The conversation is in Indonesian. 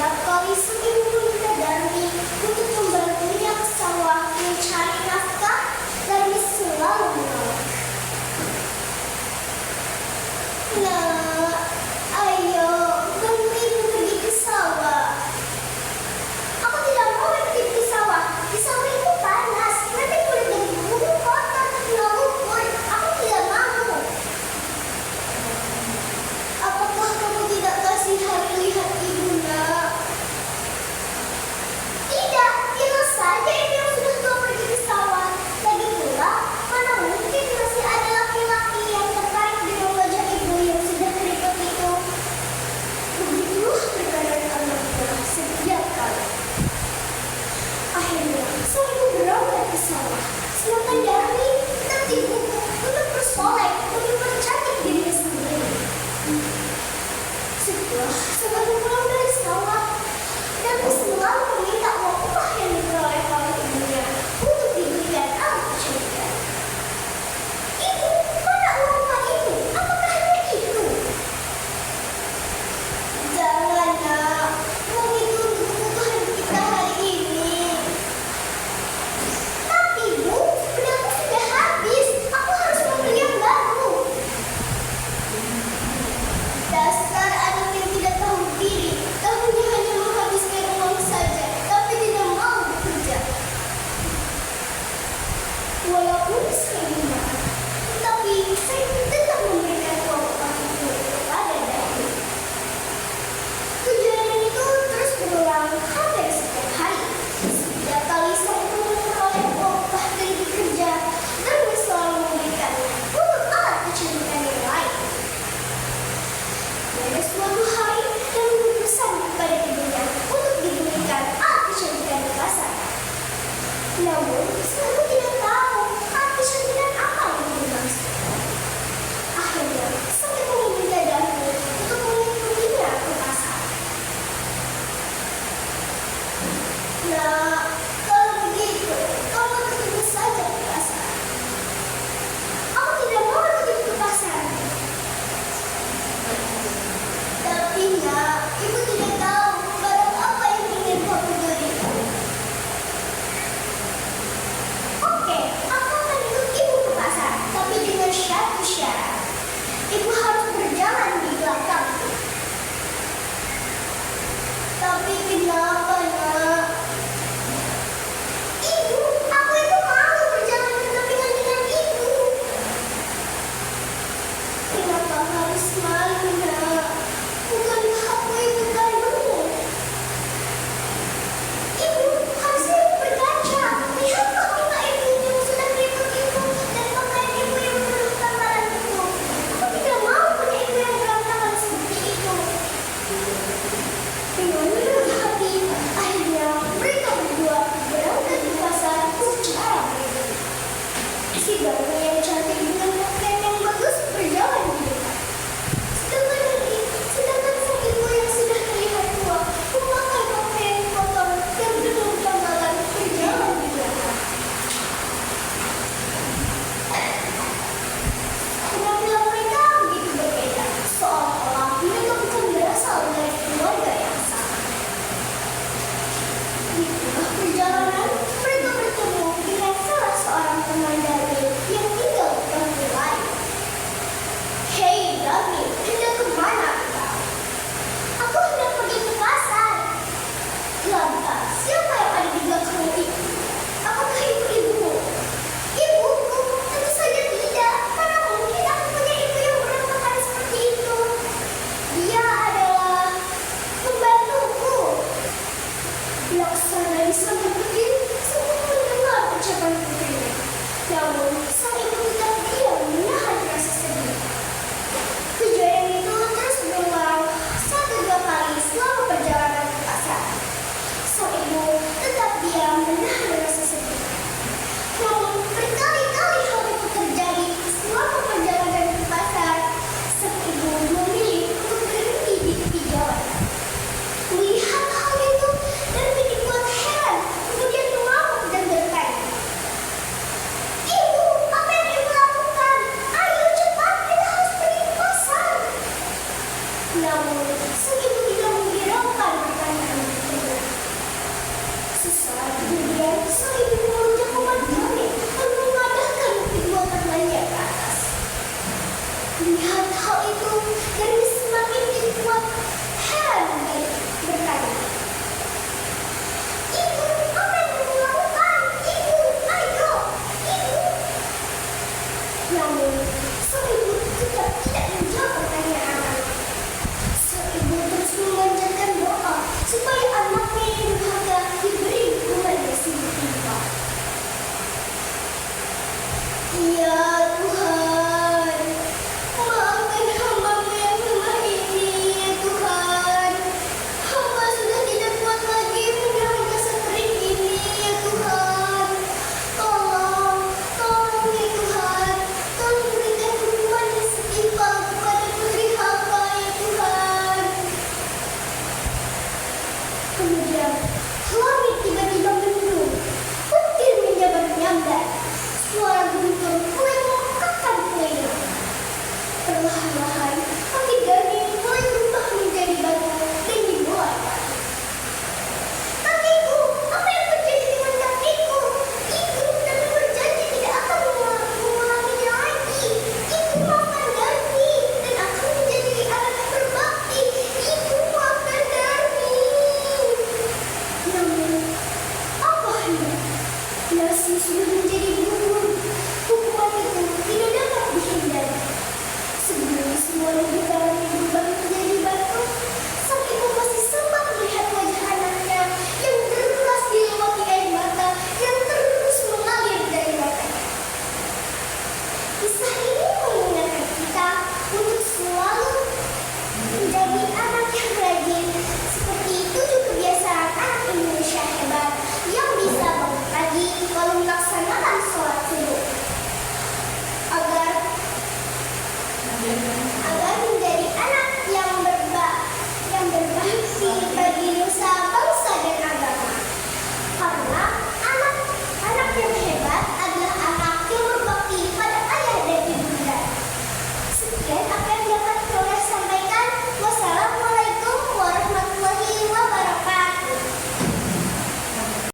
Setiap kali seminggu minta Darmi untuk membantunya ke sawah mencari nafkah, Darmi selalu menolak. Nak, ayo bantuin pergi ke sawah. Aku tidak mau pergi ke sawah. Di sawah itu panas. Nanti kulit dan bulu kotor terkena lumpur. Aku tidak mau. Apakah kamu tidak kasihan melihat ibu, Nak? Tidak, bilang saja ibu yang sudah tua pergi ke sawah. Lagi pula, mana mungkin masih ada laki-laki yang tertarik dengan wajah ibu yang sudah keriput itu. Begitulah terkadang anak buah setiap kali. Akhirnya, sang ibu berangkat ke sawah. Sedangkan Darmi tetap dibungkuk untuk bersolek untuk mencantik dirinya sendiri. Setelah sang ibu pulang dari sawah, Darmi selalu meminta uang upah yang diperoleh oleh ibunya untuk diberikan alat kecantikan. Ibu, mana uang upah itu? Apakah hanya itu? Jangan, Nak. Uang itu untuk kebutuhan kita hari ini. Tapi, Bu, benangku sudah habis. Aku harus membeli yang baru. Dasar anak yang tidak tahu diri. Tahunya hanya menghabiskan uang saja, tapi tidak mau bekerja. Walaupun saya marah, tapi saya tetap memberikan uang upah itu kepada Darmi. Kejadian itu terus berulang hampir setiap hari. Setiap kali saya memperoleh uang upah dari bekerja, Darmi selalu memberikannya untuk alat kecantikan yang lain. Pada suatu hari, Darmi berpesan kepada ibunya untuk diberikan alat kecantikan di pasar. Namun, sang ibu tidak tahu alat kecantikan apa yang dimaksud. Akhirnya, sang ibu meminta Darmi untuk mengikutinya ke pasar. Nah, kalau begitu, kamu ikut saja ke pasar. Aku tidak mau ikut ke pasar. Tapi, Nak, ibu tidak tahu barang apa yang ingin kamu beli. Oke, aku akan ikut ibu ke pasar, tapi dengan satu syarat. Ibu harus berjalan di belakangku. Tapi kenapa, Nak? Kemudian